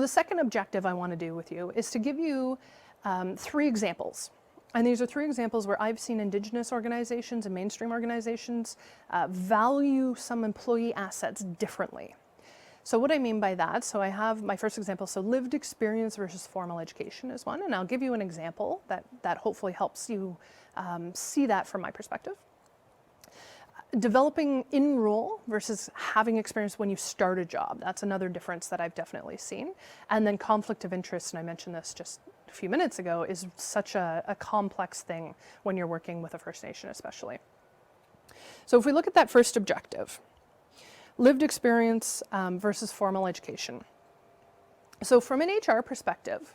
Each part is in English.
the second objective I want to do with you is to give you 3 examples. And these are 3 examples where I've seen Indigenous organizations and mainstream organizations value some employee assets differently. So what I mean by that, so I have my first example, so lived experience versus formal education is one, and I'll give you an example that hopefully helps you see that from my perspective. Developing in role versus having experience when you start a job. That's another difference that I've definitely seen. And then conflict of interest, and I mentioned this just a few minutes ago, is such a complex thing when you're working with a First Nation especially. So if we look at that first objective, lived experience versus formal education. So from an HR perspective,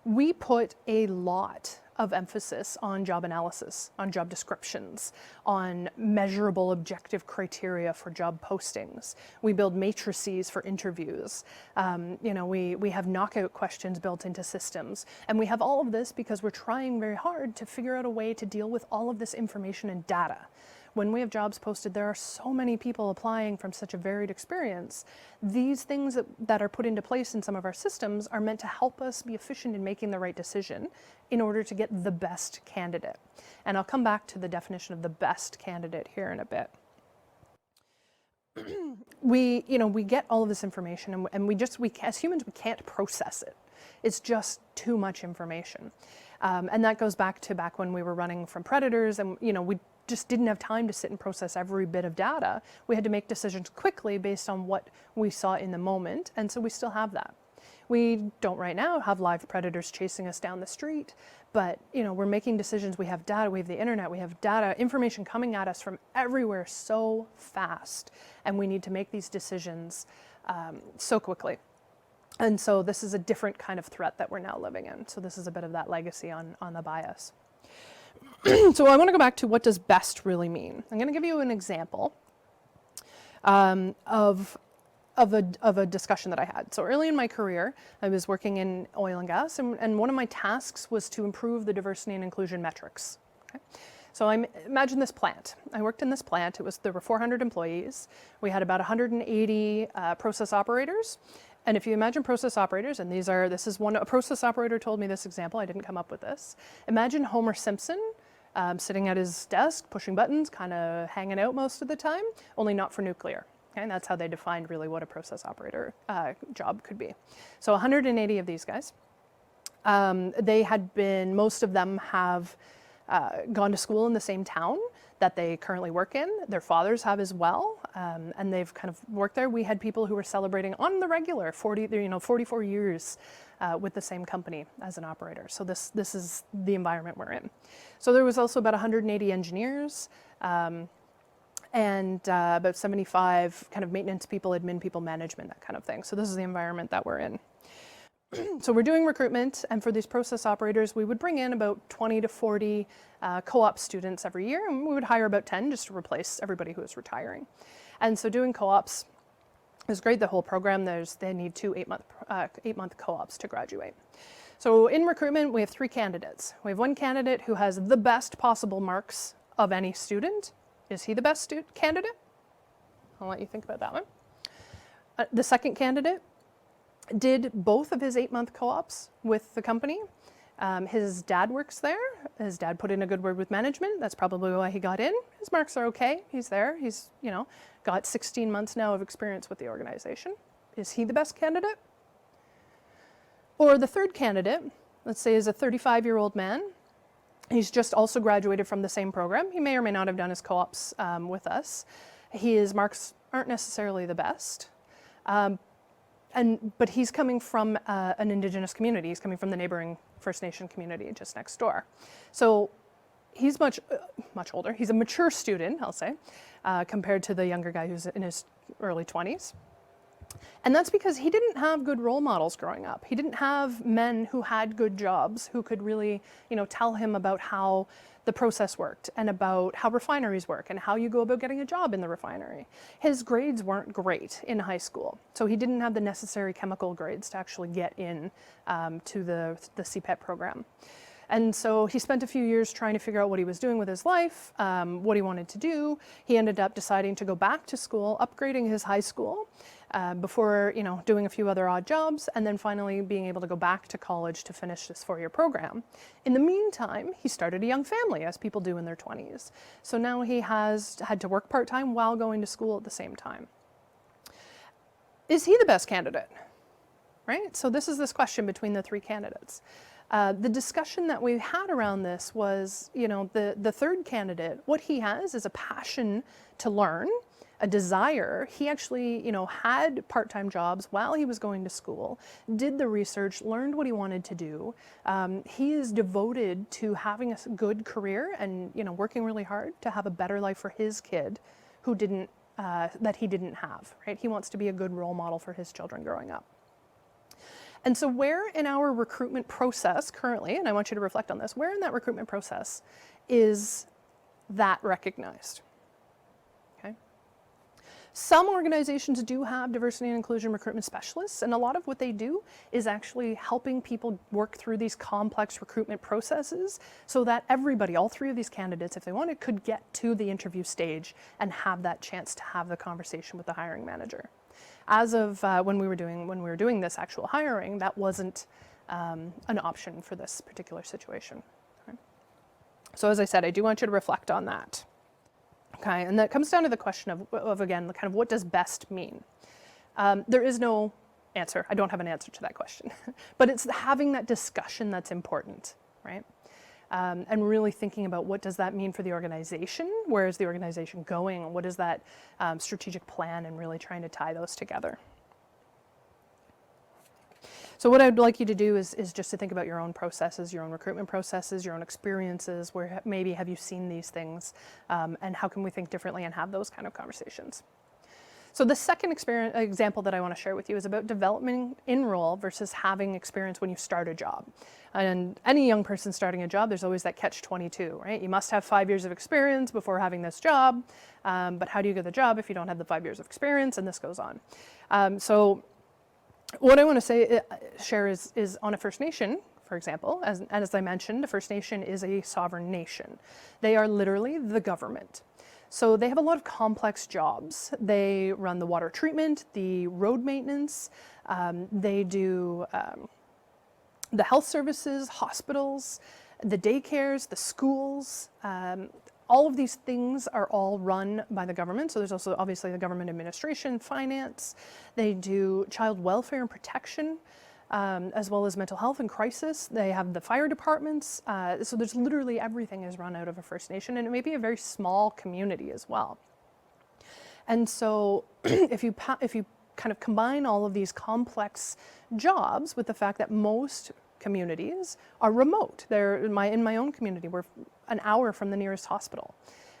we put a lot of emphasis on job analysis, on job descriptions, on measurable objective criteria for job postings. We build matrices for interviews. We have knockout questions built into systems. And we have all of this because we're trying very hard to figure out a way to deal with all of this information and data. When we have jobs posted, there are so many people applying from such a varied experience. These things that are put into place in some of our systems are meant to help us be efficient in making the right decision in order to get the best candidate. And I'll come back to the definition of the best candidate here in a bit. We get all of this information and we as humans, we can't process it. It's just too much information. And that goes back when we were running from predators and, we just didn't have time to sit and process every bit of data. We had to make decisions quickly based on what we saw in the moment, and so we still have that. We don't right now have live predators chasing us down the street, but we're making decisions. We have data, we have the internet, we have data, information coming at us from everywhere so fast, and we need to make these decisions so quickly. And so this is a different kind of threat that we're now living in. So this is a bit of that legacy on the bias. So I want to go back to what does best really mean. I'm going to give you an example of a discussion that I had. So early in my career, I was working in oil and gas, and one of my tasks was to improve the diversity and inclusion metrics. Okay? So imagine this plant. I worked in this plant. There were 400 employees. We had about 180 process operators. And if you imagine process operators, and a process operator told me this example, I didn't come up with this. Imagine Homer Simpson sitting at his desk, pushing buttons, kind of hanging out most of the time, only not for nuclear. Okay? And that's how they defined really what a process operator job could be. So 180 of these guys. Most of them have gone to school in the same town that they currently work in. Their fathers have as well, and they've kind of worked there. We had people who were celebrating on the regular 44 years with the same company as an operator. So this is the environment we're in. So there was also about 180 engineers and about 75 kind of maintenance people, admin people, management, that kind of thing. So this is the environment that we're in. So we're doing recruitment, and for these process operators, we would bring in about 20 to 40 co-op students every year, and we would hire about 10 just to replace everybody who was retiring. And so doing co-ops is great. The whole program, they need 2 8-month co-ops to graduate. So in recruitment, we have 3 candidates. We have one candidate who has the best possible marks of any student. Is he the best candidate? I'll let you think about that one. The second candidate did both of his 8-month co-ops with the company. His dad works there. His dad put in a good word with management. That's probably why he got in. His marks are okay. He's there. He's, got 16 months now of experience with the organization. Is he the best candidate? Or the third candidate, let's say, is a 35-year-old man. He's just also graduated from the same program. He may or may not have done his co-ops with us. His marks aren't necessarily the best. But he's coming from an Indigenous community. He's coming from the neighboring First Nation community just next door. So he's much older. He's a mature student, I'll say, compared to the younger guy who's in his early 20s. And that's because he didn't have good role models growing up. He didn't have men who had good jobs who could really, tell him about how the process worked and about how refineries work and how you go about getting a job in the refinery. His grades weren't great in high school, so he didn't have the necessary chemical grades to actually get in to the CPET program. And so he spent a few years trying to figure out what he was doing with his life, what he wanted to do. He ended up deciding to go back to school, upgrading his high school, before doing a few other odd jobs, and then finally being able to go back to college to finish this 4-year program. In the meantime, he started a young family, as people do in their 20s. So now he has had to work part-time while going to school at the same time. Is he the best candidate? Right? So this is this question between the 3 candidates. The discussion that we had around this was, the third candidate, what he has is a passion to learn, a desire. He actually, had part-time jobs while he was going to school, did the research, learned what he wanted to do. He is devoted to having a good career and, working really hard to have a better life for his kid who didn't, that he didn't have, right? He wants to be a good role model for his children growing up. And so where in our recruitment process currently, and I want you to reflect on this, where in that recruitment process is that recognized? Okay. Some organizations do have diversity and inclusion recruitment specialists, and a lot of what they do is actually helping people work through these complex recruitment processes so that everybody, all 3 of these candidates, if they wanted, could get to the interview stage and have that chance to have the conversation with the hiring manager. As of when we were doing this actual hiring, that wasn't an option for this particular situation. Okay. So as I said, I do want you to reflect on that. Okay, and that comes down to the question of again, kind of what does best mean? There is no answer. I don't have an answer to that question, but it's having that discussion that's important, right? And really thinking about what does that mean for the organization? Where is the organization going? What is that strategic plan, and really trying to tie those together. So what I'd like you to do is just to think about your own processes, your own recruitment processes, your own experiences, where maybe have you seen these things, and how can we think differently and have those kind of conversations. So the second example that I want to share with you is about development in role versus having experience when you start a job. And any young person starting a job, there's always that catch-22, right? You must have 5 years of experience before having this job, but how do you get the job if you don't have the 5 years of experience? And this goes on. So what I want to share is on a First Nation, for example, as I mentioned, a First Nation is a sovereign nation. They are literally the government. So they have a lot of complex jobs. They run the water treatment, the road maintenance, they do the health services, hospitals, the daycares, the schools. All of these things are all run by the government. So there's also obviously the government administration, finance. They do child welfare and protection, as well as mental health and crisis. They have the fire departments. So there's literally everything is run out of a First Nation, and it may be a very small community as well. And so if you kind of combine all of these complex jobs with the fact that most communities are remote. In my own community, we're an hour from the nearest hospital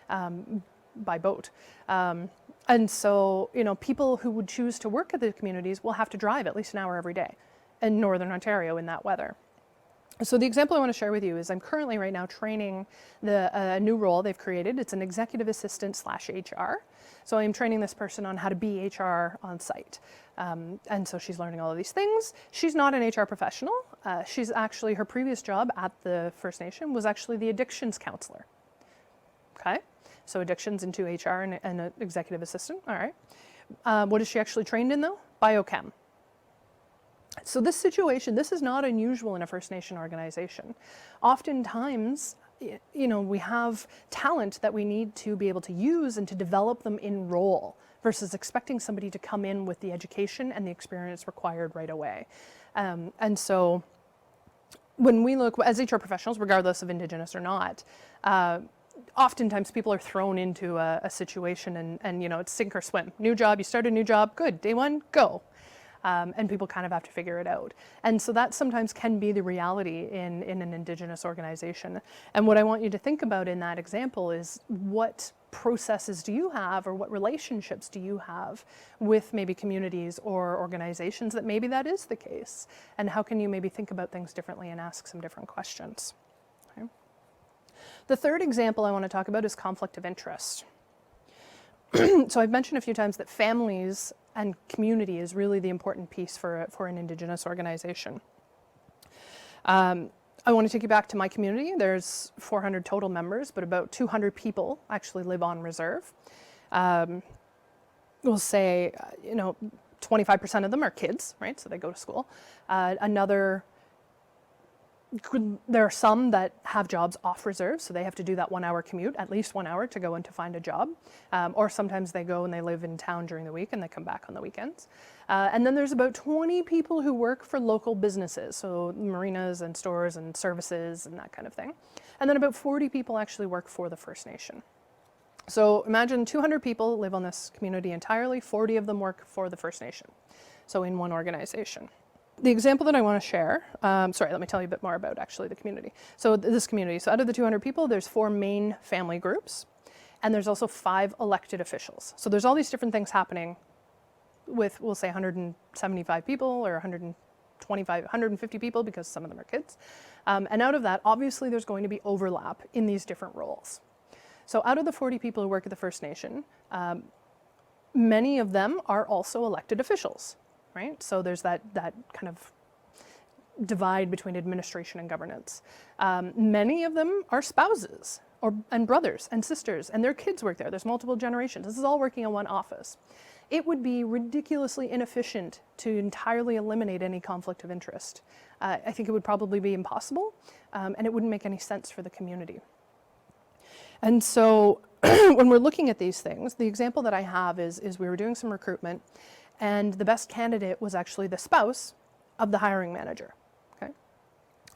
by boat. And so, people who would choose to work at the communities will have to drive at least an hour every day in Northern Ontario in that weather. So the example I want to share with you is I'm currently right now training a new role they've created. It's an executive assistant / HR. So I'm training this person on how to be HR on site. And so she's learning all of these things. She's not an HR professional. She's actually, her previous job at the First Nation was actually the addictions counselor. Okay, so addictions into HR and an executive assistant, all right. What is she actually trained in though? Biochem. So this situation, this is not unusual in a First Nation organization. Oftentimes, we have talent that we need to be able to use and to develop them in role versus expecting somebody to come in with the education and the experience required right away. And so when we look, as HR professionals, regardless of Indigenous or not, oftentimes people are thrown into a situation and it's sink or swim. New job, you start a new job, good, day one, go. And people kind of have to figure it out. And so that sometimes can be the reality in an Indigenous organization. And what I want you to think about in that example is what processes do you have or what relationships do you have with maybe communities or organizations that maybe that is the case? And how can you maybe think about things differently and ask some different questions? Okay. The third example I want to talk about is conflict of interest. So I've mentioned a few times that families and community is really the important piece for an Indigenous organization. I want to take you back to my community. There's 400 total members, but about 200 people actually live on reserve. We'll say, 25% of them are kids, right? So they go to school. There are some that have jobs off reserve, so they have to do that 1 hour commute, at least 1 hour to go and to find a job. Or sometimes they go and they live in town during the week and they come back on the weekends. And then there's about 20 people who work for local businesses, so marinas and stores and services and that kind of thing. And then about 40 people actually work for the First Nation. So imagine 200 people live on this community entirely, 40 of them work for the First Nation, so in one organization. The example that I want to share, let me tell you a bit more about actually the community. So this community, so out of the 200 people, there's 4 main family groups, and there's also 5 elected officials. So there's all these different things happening with, we'll say 175 people or 150 people because some of them are kids. And out of that, obviously there's going to be overlap in these different roles. So out of the 40 people who work at the First Nation, many of them are also elected officials. Right? So there's that kind of divide between administration and governance. Many of them are spouses and brothers and sisters, and their kids work there. There's multiple generations. This is all working in one office. It would be ridiculously inefficient to entirely eliminate any conflict of interest. I think it would probably be impossible, and it wouldn't make any sense for the community. And so when we're looking at these things, the example that I have is we were doing some recruitment, and the best candidate was actually the spouse of the hiring manager, okay?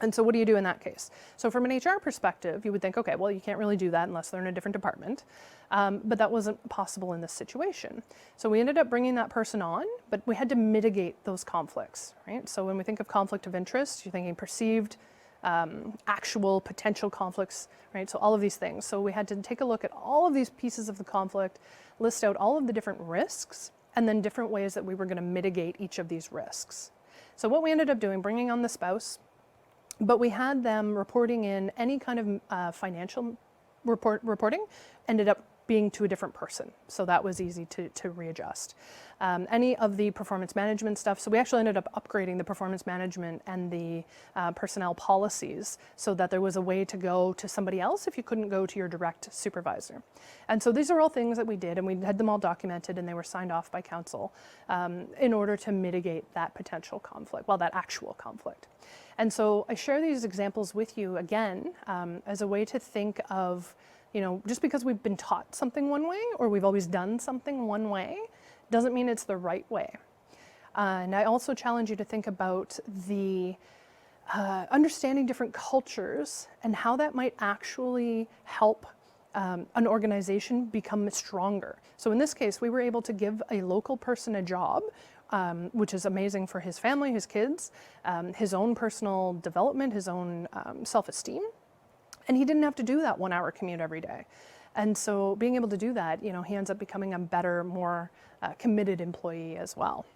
And so what do you do in that case? So from an HR perspective, you would think, okay, well, you can't really do that unless they're in a different department, but that wasn't possible in this situation. So we ended up bringing that person on, but we had to mitigate those conflicts, right? So when we think of conflict of interest, you're thinking perceived, actual potential conflicts, right? So all of these things. So we had to take a look at all of these pieces of the conflict, list out all of the different risks, and then different ways that we were going to mitigate each of these risks. So what we ended up doing, bringing on the spouse, but we had them reporting in any kind of financial reporting, ended up being to a different person. So that was easy to readjust. Any of the performance management stuff, so we actually ended up upgrading the performance management and the personnel policies so that there was a way to go to somebody else if you couldn't go to your direct supervisor. And so these are all things that we did, and we had them all documented, and they were signed off by council in order to mitigate that potential conflict, well, that actual conflict. And so I share these examples with you again as a way to think of, you know, just because we've been taught something one way or we've always done something one way doesn't mean it's the right way. And I also challenge you to think about the understanding different cultures and how that might actually help an organization become stronger. So in this case, we were able to give a local person a job, which is amazing for his family, his kids, his own personal development, his own self-esteem. And he didn't have to do that 1 hour commute every day. And so being able to do that, you know, he ends up becoming a better, more committed employee as well.